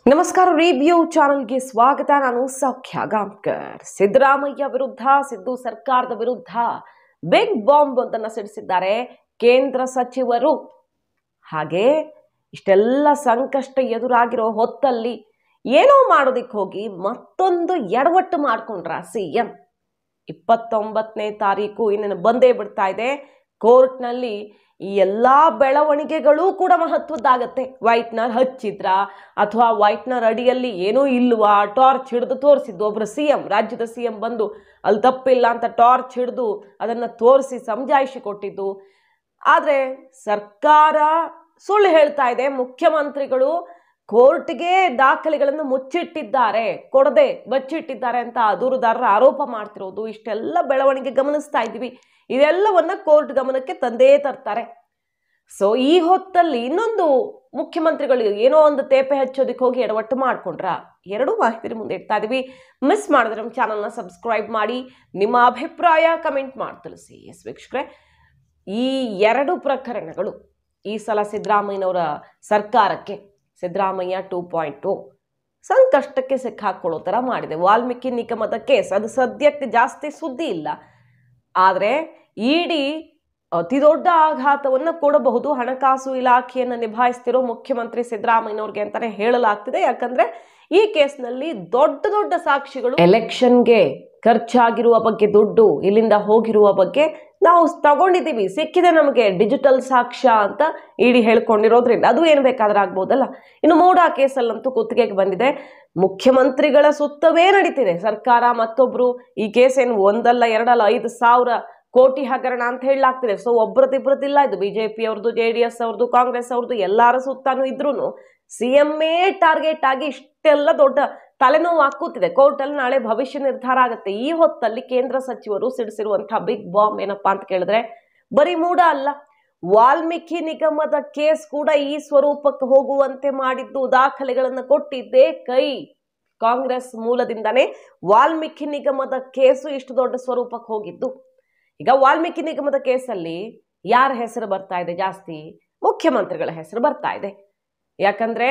ನಮಸ್ಕಾರ ರಿವ್ಯೂ ಚಾನೆಲ್ಗೆ ಸ್ವಾಗತ. ನಾನು ಸೌಖ್ಯ ಗಾಂವ್ಕರ್. ಸಿದ್ದರಾಮಯ್ಯ ವಿರುದ್ಧ, ಸಿದ್ದು ಸರ್ಕಾರದ ವಿರುದ್ಧ ಬಿಗ್ ಬಾಂಬ್ ಒಂದನ್ನ ಸಿಡಿಸಿದ್ದಾರೆ ಕೇಂದ್ರ ಸಚಿವರು. ಹಾಗೆ ಇಷ್ಟೆಲ್ಲ ಸಂಕಷ್ಟ ಎದುರಾಗಿರೋ ಹೊತ್ತಲ್ಲಿ ಏನೋ ಮಾಡೋದಿಕ್ಕೆ ಹೋಗಿ ಮತ್ತೊಂದು ಎಡವಟ್ಟು ಮಾಡ್ಕೊಂಡ್ರ ಸಿಎಂ. 29ನೇ ತಾರೀಕು ಇನ್ನೇನು ಬಂದೇ ಬಿಡ್ತಾ ಇದೆ. ಕೋರ್ಟ್ನಲ್ಲಿ ಈ ಎಲ್ಲಾ ಬೆಳವಣಿಗೆಗಳು ಕೂಡ ಮಹತ್ವದ್ದಾಗತ್ತೆ. ವೈಟ್ನರ್ ಹಚ್ಚಿದ್ರ ಅಥವಾ ವೈಟ್ನರ್ ಅಡಿಯಲ್ಲಿ ಏನೂ ಇಲ್ವಾ, ಟಾರ್ಚ್ ಹಿಡಿದು ತೋರಿಸಿದ್ದು ಒಬ್ರು ಸಿಎಂ, ರಾಜ್ಯದ ಸಿಎಂ ಬಂದು ಅಲ್ಲಿ ತಪ್ಪಿಲ್ಲ ಅಂತ ಟಾರ್ಚ್ ಹಿಡಿದು ಅದನ್ನ ತೋರಿಸಿ ಸಮಜಾಯಿಷಿ ಕೊಟ್ಟಿದ್ದು. ಆದ್ರೆ ಸರ್ಕಾರ ಸುಳ್ಳು ಹೇಳ್ತಾ ಇದೆ. ಮುಖ್ಯಮಂತ್ರಿಗಳು ಕೋರ್ಟ್ಗೆ ದಾಖಲೆಗಳನ್ನು ಮುಚ್ಚಿಟ್ಟಿದ್ದಾರೆ, ಕೊಡದೆ ಬಚ್ಚಿಟ್ಟಿದ್ದಾರೆ ಅಂತ ದೂರುದಾರರ ಆರೋಪ ಮಾಡ್ತಿರೋದು, ಇಷ್ಟೆಲ್ಲ ಬೆಳವಣಿಗೆ ಗಮನಿಸ್ತಾ ಇದ್ದೀವಿ. ಇದೆಲ್ಲವನ್ನ ಕೋರ್ಟ್ ಗಮನಕ್ಕೆ ತಂದೇ ತರ್ತಾರೆ. ಸೊ ಈ ಹೊತ್ತಲ್ಲಿ ಇನ್ನೊಂದು ಮುಖ್ಯಮಂತ್ರಿಗಳು ಏನೋ ಒಂದು ತೇಪೆ ಹಚ್ಚೋದಕ್ಕೆ ಹೋಗಿ ಎಡವಟ್ಟು ಮಾಡ್ಕೊಂಡ್ರ, ಎರಡೂ ಮಾಹಿತಿ ಮುಂದೆ ಇಡ್ತಾ ಇದೀವಿ. ಮಿಸ್ ಮಾಡಿದ್ರೆ ನಮ್ಮ ಚಾನಲ್ನ ಸಬ್ಸ್ಕ್ರೈಬ್ ಮಾಡಿ, ನಿಮ್ಮ ಅಭಿಪ್ರಾಯ ಕಮೆಂಟ್ ಮಾಡಿ ತಿಳಿಸಿ. ಎಸ್ ವೀಕ್ಷಕರೇ, ಈ ಎರಡು ಪ್ರಕರಣಗಳು ಈ ಸಲ ಸಿದ್ದರಾಮಯ್ಯನವರ ಸರ್ಕಾರಕ್ಕೆ, ಸಿದ್ದರಾಮಯ್ಯ 2.0 ಸಂಕಷ್ಟಕ್ಕೆ ಸಿಕ್ಕಾಕೊಳ್ಳೋ ಥರ ಮಾಡಿದೆ. ವಾಲ್ಮೀಕಿ ನಿಗಮದ ಕೇಸ್ ಅದು ಸದ್ಯಕ್ಕೆ ಜಾಸ್ತಿ ಸುದ್ದಿ ಇಲ್ಲ, ಆದರೆ ಇಡಿ ಅತಿ ದೊಡ್ಡ ಆಘಾತವನ್ನು ಕೊಡಬಹುದು ಹಣಕಾಸು ಇಲಾಖೆಯನ್ನು ನಿಭಾಯಿಸ್ತಿರೋ ಮುಖ್ಯಮಂತ್ರಿ ಸಿದ್ದರಾಮಯ್ಯನವ್ರಿಗೆ ಅಂತಾನೆ ಹೇಳಲಾಗ್ತಿದೆ. ಯಾಕಂದ್ರೆ ಈ ಕೇಸ್ನಲ್ಲಿ ದೊಡ್ಡ ದೊಡ್ಡ ಸಾಕ್ಷಿಗಳು, ಎಲೆಕ್ಷನ್ಗೆ ಖರ್ಚಾಗಿರುವ ಬಗ್ಗೆ, ದುಡ್ಡು ಇಲ್ಲಿಂದ ಹೋಗಿರುವ ಬಗ್ಗೆ ನಾವು ತಗೊಂಡಿದ್ದೀವಿ, ಸಿಕ್ಕಿದೆ ನಮಗೆ ಡಿಜಿಟಲ್ ಸಾಕ್ಷ್ಯ ಅಂತ ಇಡಿ ಹೇಳ್ಕೊಂಡಿರೋದ್ರಿಂದ ಅದು ಏನು ಬೇಕಾದ್ರೆ ಆಗ್ಬೋದಲ್ಲ. ಇನ್ನು ಮೂಡಾ ಕೇಸಲ್ಲಂತೂ ಕುತ್ತಿಗೆಗೆ ಬಂದಿದೆ. ಮುಖ್ಯಮಂತ್ರಿಗಳ ಸುತ್ತವೇ ನಡೀತಿದೆ ಸರ್ಕಾರ. ಮತ್ತೊಬ್ರು ಈ ಕೇಸ್ ಏನು ಒಂದಲ್ಲ ಎರಡಲ್ಲ 5,000 ಕೋಟಿ ಹಗರಣ ಅಂತ ಹೇಳಲಾಗ್ತಿದೆ. ಸೊ ಒಬ್ರದಿಬ್ರದಿಲ್ಲ, ಇದು ಬಿಜೆಪಿ ಅವ್ರದ್ದು, JDS ಅವ್ರದ್ದು, ಕಾಂಗ್ರೆಸ್ ಅವ್ರದ್ದು, ಎಲ್ಲಾರ ಸುತ್ತಾನು ಇದ್ರೂ ಸಿಎಂఏ ಟಾರ್ಗೆಟ್ ಆಗಿ ಇಷ್ಟೆಲ್ಲ ದೊಡ್ಡ ತಲೆನೋವು ಹಾಕುತ್ತಿದೆ. ಕೋರ್ಟಲ್ಲಿ ನಾಳೆ ಭವಿಷ್ಯ ನಿರ್ಧಾರ ಆಗುತ್ತೆ. ಈ ಹೊತ್ತಲ್ಲಿ ಕೇಂದ್ರ ಸಚಿವರು ಸಿಡಿಸಿರುವಂತಹ ಬಿಗ್ ಬಾಂಬ್ ಏನಪ್ಪಾ ಅಂತ ಕೇಳಿದ್ರೆ, ಬರೀ ಮೂಡ ಅಲ್ಲ, ವಾಲ್ಮೀಕಿ ನಿಗಮದ ಕೇಸ್ ಕೂಡ ಈ ಸ್ವರೂಪಕ್ಕೆ ಹೋಗುವಂತೆ ಮಾಡಿದ್ದು, ದಾಖಲೆಗಳನ್ನು ಕೊಟ್ಟಿದ್ದೇ ಕಾಂಗ್ರೆಸ್ ಮೂಲದಿಂದಾನೇ ವಾಲ್ಮೀಕಿ ನಿಗಮದ ಕೇಸು ಇಷ್ಟು ದೊಡ್ಡ ಸ್ವರೂಪಕ್ಕೆ ಹೋಗಿದ್ದು. ಈಗ ವಾಲ್ಮೀಕಿ ನಿಗಮದ ಕೇಸಲ್ಲಿ ಯಾರ ಹೆಸರು ಬರ್ತಾ ಇದೆ ಜಾಸ್ತಿ? ಮುಖ್ಯಮಂತ್ರಿಗಳ ಹೆಸರು ಬರ್ತಾ ಇದೆ. ಯಾಕಂದ್ರೆ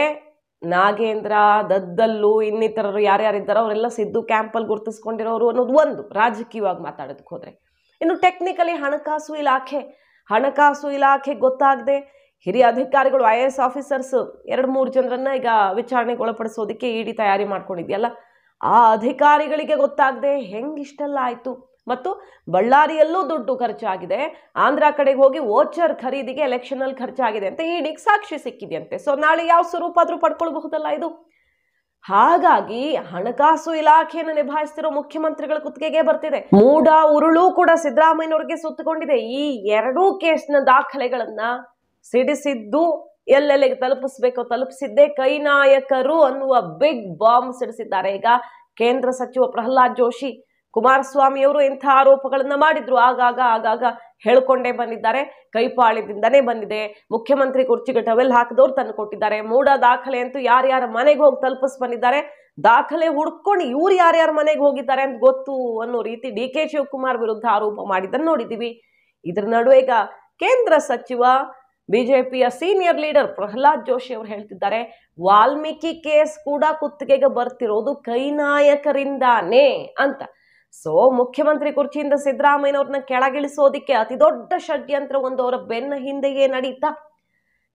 ನಾಗೇಂದ್ರ, ದದ್ದಲ್ಲು, ಇನ್ನಿತರರು ಯಾರ್ಯಾರಿದ್ದಾರೋ ಅವರೆಲ್ಲ ಸಿದ್ದು ಕ್ಯಾಂಪಲ್ಲಿ ಗುರುತಿಸ್ಕೊಂಡಿರೋರು ಅನ್ನೋದು ಒಂದು ರಾಜಕೀಯವಾಗಿ ಮಾತಾಡೋದಕ್ಕೆ ಹೋದ್ರೆ. ಇನ್ನು ಟೆಕ್ನಿಕಲಿ ಹಣಕಾಸು ಇಲಾಖೆ ಗೊತ್ತಾಗದೆ ಹಿರಿಯ ಅಧಿಕಾರಿಗಳು, IAS ಆಫೀಸರ್ಸ್ 2-3 ಜನರನ್ನ ಈಗ ವಿಚಾರಣೆಗೆ ಒಳಪಡಿಸೋದಕ್ಕೆ ಇಡಿ ತಯಾರಿ ಮಾಡ್ಕೊಂಡಿದ್ಯಲ್ಲ, ಆ ಅಧಿಕಾರಿಗಳಿಗೆ ಗೊತ್ತಾಗದೆ ಹೆಂಗಿಷ್ಟೆಲ್ಲ ಆಯ್ತು. ಮತ್ತು ಬಳ್ಳಾರಿಯಲ್ಲೂ ದುಡ್ಡು ಖರ್ಚಾಗಿದೆ, ಆಂಧ್ರ ಕಡೆಗೆ ಹೋಗಿ ವೋಚರ್ ಖರೀದಿಗೆ ಎಲೆಕ್ಷನ್ ಅಲ್ಲಿ ಖರ್ಚಾಗಿದೆ ಅಂತ ಇಡಿಗೆ ಸಾಕ್ಷಿ ಸಿಕ್ಕಿದೆಯಂತೆ. ಸೊ ನಾಳೆ ಯಾವ ಸ್ವರೂಪ ಆದ್ರೂ ಪಡ್ಕೊಳ್ಬಹುದಲ್ಲ ಇದು. ಹಾಗಾಗಿ ಹಣಕಾಸು ಇಲಾಖೆಯನ್ನು ನಿಭಾಯಿಸ್ತಿರೋ ಮುಖ್ಯಮಂತ್ರಿಗಳ ಕುತ್ತಿಗೆಗೆ ಬರ್ತಿದೆ. ಮೂಡ ಉರುಳು ಕೂಡ ಸಿದ್ದರಾಮಯ್ಯನವ್ರಿಗೆ ಸುತ್ತಕೊಂಡಿದೆ. ಈ ಎರಡೂ ಕೇಸ್ನ ದಾಖಲೆಗಳನ್ನ ಸಿಡಿಸಿದ್ದು ಎಲ್ಲೆಲ್ಲಿಗೆ ತಲುಪಿಸ್ಬೇಕೋ ತಲುಪಿಸಿದ್ದೇ ನಾಯಕರು ಅನ್ನುವ ಬಿಗ್ ಬಾಂಬ್ ಸಿಡಿಸಿದ್ದಾರೆ. ಈಗ ಕೇಂದ್ರ ಸಚಿವ ಪ್ರಹ್ಲಾದ್ ಜೋಶಿ, ಕುಮಾರಸ್ವಾಮಿ ಅವರು ಇಂಥ ಆರೋಪಗಳನ್ನ ಮಾಡಿದ್ರು, ಆಗಾಗ ಹೇಳ್ಕೊಂಡೇ ಬಂದಿದ್ದಾರೆ. ಕೈಪಾಳ್ಯದಿಂದನೇ ಬಂದಿದೆ. ಮುಖ್ಯಮಂತ್ರಿ ಕುರ್ಚಿಗೆ ಟವೆಲ್ ಹಾಕಿದವ್ರು ತಂದು ಕೊಟ್ಟಿದ್ದಾರೆ. ಮೂಡ ದಾಖಲೆ ಅಂತೂ ಯಾರ್ಯಾರ ಮನೆಗೆ ಹೋಗಿ ತಲುಪಿಸ್ ಬಂದಿದ್ದಾರೆ. ದಾಖಲೆ ಹುಡ್ಕೊಂಡು ಇವ್ರು ಯಾರ್ಯಾರ ಮನೆಗೆ ಹೋಗಿದ್ದಾರೆ ಅಂತ ಗೊತ್ತು ಅನ್ನೋ ರೀತಿ DK ಶಿವಕುಮಾರ್ ವಿರುದ್ಧ ಆರೋಪ ಮಾಡಿದ್ದನ್ನು ನೋಡಿದ್ದೀವಿ. ಇದ್ರ ನಡುವೆ ಈಗ ಕೇಂದ್ರ ಸಚಿವ, ಬಿಜೆಪಿಯ ಸೀನಿಯರ್ ಲೀಡರ್ ಪ್ರಹ್ಲಾದ್ ಜೋಶಿ ಅವರು ಹೇಳ್ತಿದ್ದಾರೆ, ವಾಲ್ಮೀಕಿ ಕೇಸ್ ಕೂಡ ಕುತ್ತಿಗೆಗೆ ಬರ್ತಿರೋದು ನಾಯಕರಿಂದಾನೇ ಅಂತ. ಸೊ ಮುಖ್ಯಮಂತ್ರಿ ಕುರ್ಚಿಯಿಂದ ಸಿದ್ದರಾಮಯ್ಯನವ್ರನ್ನ ಕೆಳಗಿಳಿಸೋದಿಕ್ಕೆ ಅತಿ ದೊಡ್ಡ ಷಡ್ಯಂತ್ರ ಒಂದು ಅವರ ಬೆನ್ನ ಹಿಂದೆಯೇ ನಡೀತಾ,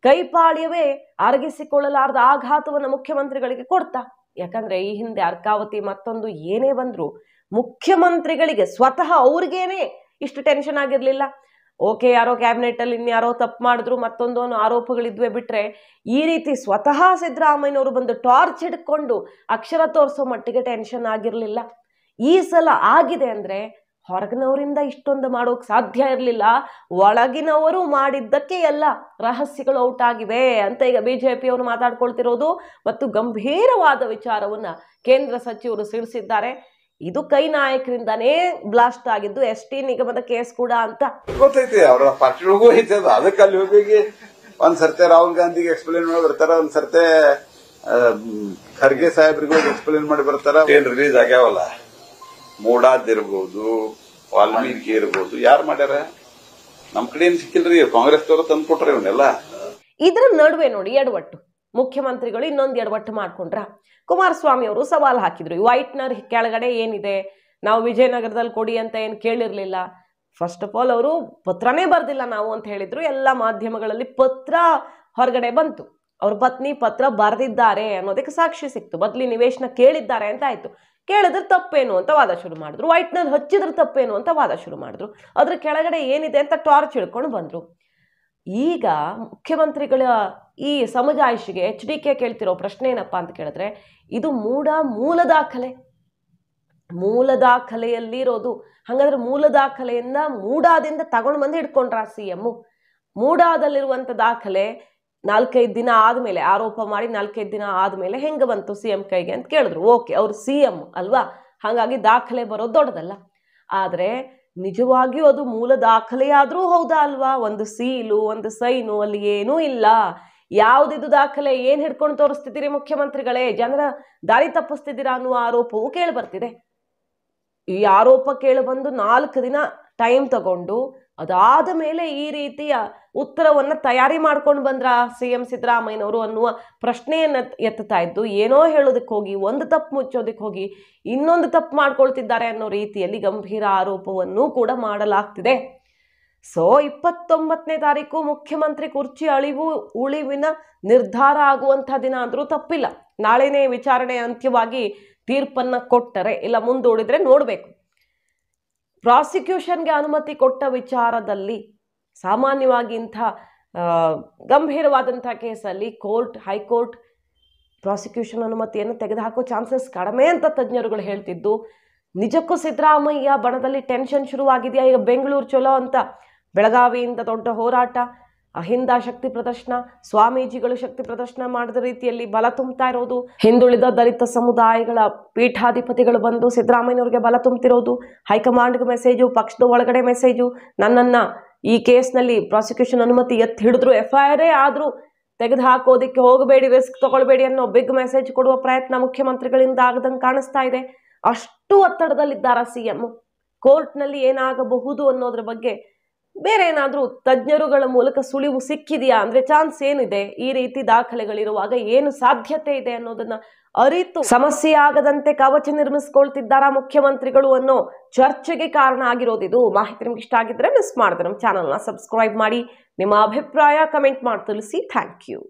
ಕೈಪಾಳ್ಯವೇ ಅರಗಿಸಿಕೊಳ್ಳಲಾರದ ಆಘಾತವನ್ನು ಮುಖ್ಯಮಂತ್ರಿಗಳಿಗೆ ಕೊಡ್ತಾ. ಯಾಕಂದ್ರೆ ಈ ಹಿಂದೆ ಅರ್ಕಾವತಿ ಮತ್ತೊಂದು ಏನೇ ಬಂದ್ರು ಮುಖ್ಯಮಂತ್ರಿಗಳಿಗೆ ಸ್ವತಃ ಅವ್ರಿಗೇನೆ ಇಷ್ಟು ಟೆನ್ಷನ್ ಆಗಿರ್ಲಿಲ್ಲ. ಓಕೆ, ಯಾರೋ ಕ್ಯಾಬಿನೆಟ್ ಅಲ್ಲಿ ಇನ್ಯಾರೋ ತಪ್ಪು ಮಾಡಿದ್ರು, ಮತ್ತೊಂದು ಆರೋಪಗಳಿದ್ವೆ ಬಿಟ್ರೆ, ಈ ರೀತಿ ಸ್ವತಃ ಸಿದ್ದರಾಮಯ್ಯನವರು ಬಂದು ಟಾರ್ಚ್ ಹಿಡ್ಕೊಂಡು ಅಕ್ಷರ ತೋರಿಸೋ ಮಟ್ಟಿಗೆ ಟೆನ್ಷನ್ ಆಗಿರ್ಲಿಲ್ಲ. ಈ ಸಲ ಆಗಿದೆ ಅಂದ್ರೆ ಹೊರಗಿನವರಿಂದ ಇಷ್ಟೊಂದು ಮಾಡೋಕ್ ಸಾಧ್ಯ ಇರಲಿಲ್ಲ, ಒಳಗಿನವರು ಮಾಡಿದ್ದಕ್ಕೆ ಎಲ್ಲ ರಹಸ್ಯಗಳು ಔಟ್ ಆಗಿವೆ ಅಂತ ಈಗ ಬಿಜೆಪಿ ಅವರು ಮಾತಾಡ್ಕೊಳ್ತಿರೋದು. ಮತ್ತು ಗಂಭೀರವಾದ ವಿಚಾರವನ್ನ ಕೇಂದ್ರ ಸಚಿವರು ಸಿಡಿಸಿದ್ದಾರೆ. ಇದು ನಾಯಕರಿಂದಾನೇ ಬ್ಲಾಸ್ಟ್ ಆಗಿದ್ದು, ST ನಿಗಮದ ಕೇಸ್ ಕೂಡ ಅಂತ ಗೊತ್ತೈತಿ. ಅವರ ಪಾರ್ಟಿಗಳಿಗೂ ಐತೆ ಅದು. ಅದಕ್ಕೆ ಅಲ್ಲಿ ಹೋಗಿ ಒಂದ್ಸರ್ತೆ ರಾಹುಲ್ ಗಾಂಧಿಗೆ ಎಕ್ಸ್ಪ್ಲೇನ್ ಮಾಡಿ ಬರ್ತಾರ, ಒಂದ್ಸರ್ತೆ ಖರ್ಗೆ ಸಾಹೇಬ್ರಿಗೂ ಎಕ್ಸ್ಪ್ಲೇನ್ ಮಾಡಿ ಬರ್ತಾರ. ಏನ್ ರಿಲೀಸ್ ಆಗ್ಯಾವಲ್ಲ, ಮೂಡಾದಿರ್ಬೋದು, ವಾಲ್ಮೀಕಿ ಇರ್ಬೋದು, ಯಾರು ಮಾಡ್ಯಾರ? ನಮ್ ಕಡೆ ಏನ್ ಸಿಕ್ಕಿಲ್ರಿ, ಕಾಂಗ್ರೆಸ್ ದವರು ತಂದು ಕೊಟ್ರಿ ಇವನ್ನೆಲ್ಲ. ಇದ್ರ ನಡುವೆ ನೋಡಿ ಎಡವಟ್ಟು. ಮುಖ್ಯಮಂತ್ರಿಗಳು ಇನ್ನೊಂದು ಎಡವಟ್ಟು ಮಾಡ್ಕೊಂಡ್ರ. ಕುಮಾರಸ್ವಾಮಿ ಅವರು ಸವಾಲು ಹಾಕಿದ್ರು, ವೈಟ್ನರ್ ಕೆಳಗಡೆ ಏನಿದೆ, ನಾವು ವಿಜಯನಗರದಲ್ಲಿ ಕೊಡಿ ಅಂತ ಏನು ಕೇಳಿರ್ಲಿಲ್ಲ. ಫಸ್ಟ್ ಆಫ್ ಆಲ್ ಅವರು ಪತ್ರನೇ ಬರ್ದಿಲ್ಲ ನಾವು ಅಂತ ಹೇಳಿದ್ರು. ಎಲ್ಲ ಮಾಧ್ಯಮಗಳಲ್ಲಿ ಪತ್ರ ಹೊರಗಡೆ ಬಂತು, ಅವ್ರ ಪತ್ನಿ ಪತ್ರ ಬರೆದಿದ್ದಾರೆ ಅನ್ನೋದಕ್ಕೆ ಸಾಕ್ಷಿ ಸಿಕ್ತು. ಬದಲಿ ನಿವೇಶನ ಕೇಳಿದ್ದಾರೆ ಅಂತ ಆಯ್ತು. ಕೇಳಿದ್ರೆ ತಪ್ಪೇನು ಅಂತ ವಾದ ಶುರು ಮಾಡಿದ್ರು, ವೈಟ್ನರ್ ಹಚ್ಚಿದ್ರೆ ತಪ್ಪೇನು ಅಂತ ವಾದ ಶುರು ಮಾಡಿದ್ರು. ಅದ್ರ ಕೆಳಗಡೆ ಏನಿದೆ ಅಂತ ಟಾರ್ಚ್ ಹಿಡ್ಕೊಂಡು ಬಂದ್ರು. ಈಗ ಮುಖ್ಯಮಂತ್ರಿಗಳ ಈ ಸಮಜಾಯಿಷಿಗೆ HDK ಕೇಳ್ತಿರೋ ಪ್ರಶ್ನೆ ಏನಪ್ಪಾ ಅಂತ ಕೇಳಿದ್ರೆ, ಇದು ಮೂಲ ದಾಖಲೆಯಲ್ಲಿ ಇರೋದು. ಹಾಗಾದ್ರೆ ಮೂಲ ದಾಖಲೆಯಿಂದ ಮೂಡಾದಿಂದ ತಗೊಂಡು ಬಂದು ಹಿಡ್ಕೊಂಡ್ರ CM. ಮೂಡಾದಲ್ಲಿರುವಂತ ದಾಖಲೆ 4-5 ದಿನ ಆದ್ಮೇಲೆ, ಆರೋಪ ಮಾಡಿ 4-5 ದಿನ ಆದ್ಮೇಲೆ ಹೆಂಗ ಬಂತು CM ಕೈಗೆ ಅಂತ ಕೇಳಿದ್ರು. ಓಕೆ, ಅವ್ರು CM ಅಲ್ವಾ, ಹಾಗಾಗಿ ದಾಖಲೆ ಬರೋದು ದೊಡ್ಡದಲ್ಲ. ಆದ್ರೆ ನಿಜವಾಗಿಯೂ ಅದು ಮೂಲ ದಾಖಲೆಯಾದ್ರೂ ಹೌದಾ ಅಲ್ವಾ? ಒಂದು ಸೀಲು, ಒಂದು ಸೈನು ಅಲ್ಲಿ ಏನೂ ಇಲ್ಲ. ಯಾವ್ದಿದು ದಾಖಲೆ? ಏನ್ ಹಿಡ್ಕೊಂಡು ತೋರಿಸ್ತಿದ್ದೀರಿ ಮುಖ್ಯಮಂತ್ರಿಗಳೇ? ಜನರ ದಾರಿ ತಪ್ಪಿಸ್ತಿದ್ದೀರಾ ಅನ್ನುವ ಆರೋಪವು ಕೇಳಿ ಬರ್ತಿದೆ. ಈ ಆರೋಪ ಕೇಳಿ ಬಂದು 4 ದಿನ ಟೈಮ್ ತಗೊಂಡು ಅದಾದ ಮೇಲೆ ಈ ರೀತಿಯ ಉತ್ತರವನ್ನ ತಯಾರಿ ಮಾಡ್ಕೊಂಡು ಬಂದ್ರ CM ಸಿದ್ದರಾಮಯ್ಯನವರು ಅನ್ನುವ ಪ್ರಶ್ನೆಯನ್ನ ಎತ್ತುತ್ತಾ ಇದ್ದು, ಏನೋ ಹೇಳೋದಕ್ಕೆ ಹೋಗಿ, ಒಂದು ತಪ್ಪು ಮುಚ್ಚೋದಕ್ಕೆ ಹೋಗಿ ಇನ್ನೊಂದು ತಪ್ಪು ಮಾಡ್ಕೊಳ್ತಿದ್ದಾರೆ ಅನ್ನೋ ರೀತಿಯಲ್ಲಿ ಗಂಭೀರ ಆರೋಪವನ್ನು ಕೂಡ ಮಾಡಲಾಗ್ತಿದೆ. ಸೊ 29ನೇ ತಾರೀಕು ಮುಖ್ಯಮಂತ್ರಿ ಕುರ್ಚಿ ಉಳಿವಿನ ನಿರ್ಧಾರ ಆಗುವಂಥ ದಿನ ಅಂದ್ರೂ ತಪ್ಪಿಲ್ಲ. ನಾಳೆನೇ ವಿಚಾರಣೆ ಅಂತ್ಯವಾಗಿ ತೀರ್ಪನ್ನ ಕೊಟ್ಟರೆ, ಇಲ್ಲ ಮುಂದೂಡಿದ್ರೆ ನೋಡ್ಬೇಕು. ಪ್ರಾಸಿಕ್ಯೂಷನ್ಗೆ ಅನುಮತಿ ಕೊಟ್ಟ ವಿಚಾರದಲ್ಲಿ ಸಾಮಾನ್ಯವಾಗಿ ಇಂಥ ಗಂಭೀರವಾದಂಥ ಕೇಸಲ್ಲಿ ಹೈಕೋರ್ಟ್ ಪ್ರಾಸಿಕ್ಯೂಷನ್ ಅನುಮತಿಯನ್ನು ತೆಗೆದುಹಾಕೋ ಚಾನ್ಸಸ್ ಕಡಿಮೆ ಅಂತ ತಜ್ಞರುಗಳು ಹೇಳ್ತಿದ್ದು, ನಿಜಕ್ಕೂ ಸಿದ್ದರಾಮಯ್ಯ ಬಣದಲ್ಲಿ ಟೆನ್ಷನ್ ಶುರುವಾಗಿದೆಯಾ? ಈಗ ಬೆಂಗಳೂರು ಚಲೋ ಅಂತ ಬೆಳಗಾವಿಯಿಂದ ದೊಡ್ಡ ಹೋರಾಟ, ಅಹಿಂದ ಶಕ್ತಿ ಪ್ರದರ್ಶನ, ಸ್ವಾಮೀಜಿಗಳು ಶಕ್ತಿ ಪ್ರದರ್ಶನ ಮಾಡಿದ ರೀತಿಯಲ್ಲಿ ಬಲ ತುಂಬುತ್ತಾ ಇರೋದು, ಹಿಂದುಳಿದ ದಲಿತ ಸಮುದಾಯಗಳ ಪೀಠಾಧಿಪತಿಗಳು ಬಂದು ಸಿದ್ದರಾಮಯ್ಯನವ್ರಿಗೆ ಬಲ ತುಂಬುತ್ತಿರೋದು, ಹೈಕಮಾಂಡ್ಗೆ ಮೆಸೇಜು, ಪಕ್ಷದ ಒಳಗಡೆ ಮೆಸೇಜು, ನನ್ನನ್ನು ಈ ಕೇಸ್ನಲ್ಲಿ ಪ್ರಾಸಿಕ್ಯೂಷನ್ ಅನುಮತಿ ಎತ್ತಿ ಹಿಡಿದ್ರು, FIR ಆದರೂ ತೆಗೆದು ಹಾಕೋದಕ್ಕೆ ಹೋಗಬೇಡಿ, ರಿಸ್ಕ್ ತಗೊಳ್ಬೇಡಿ ಅನ್ನೋ ಬಿಗ್ ಮೆಸೇಜ್ ಕೊಡುವ ಪ್ರಯತ್ನ ಮುಖ್ಯಮಂತ್ರಿಗಳಿಂದ ಆಗದಂಗೆ ಕಾಣಿಸ್ತಾ ಇದೆ. ಅಷ್ಟು ಒತ್ತಡದಲ್ಲಿದ್ದಾರ CM. ಕೋರ್ಟ್ನಲ್ಲಿ ಏನಾಗಬಹುದು ಅನ್ನೋದ್ರ ಬಗ್ಗೆ ಬೇರೆ ಏನಾದರೂ ತಜ್ಞರುಗಳ ಮೂಲಕ ಸುಳಿವು ಸಿಕ್ಕಿದೆಯಾ ಅಂದ್ರೆ ಚಾನ್ಸ್ ಏನಿದೆ, ಈ ರೀತಿ ದಾಖಲೆಗಳಿರುವಾಗ ಏನು ಸಾಧ್ಯತೆ ಇದೆ ಅನ್ನೋದನ್ನ ಅರಿತು ಸಮಸ್ಯೆ ಆಗದಂತೆ ಕವಚ ನಿರ್ಮಿಸ್ಕೊಳ್ತಿದ್ದಾರಾ ಮುಖ್ಯಮಂತ್ರಿಗಳು ಅನ್ನೋ ಚರ್ಚೆಗೆ ಕಾರಣ ಆಗಿರೋದಿದು. ಮಾಹಿತಿ ನಿಮ್ಗೆ ಇಷ್ಟ ಆಗಿದ್ರೆ ಮಿಸ್ ಮಾಡಿದ್ರೆ ನಮ್ಮ ಚಾನಲ್ನ ಸಬ್ಸ್ಕ್ರೈಬ್ ಮಾಡಿ, ನಿಮ್ಮ ಅಭಿಪ್ರಾಯ ಕಮೆಂಟ್ ಮಾಡಿ ತಿಳಿಸಿ. Thank you.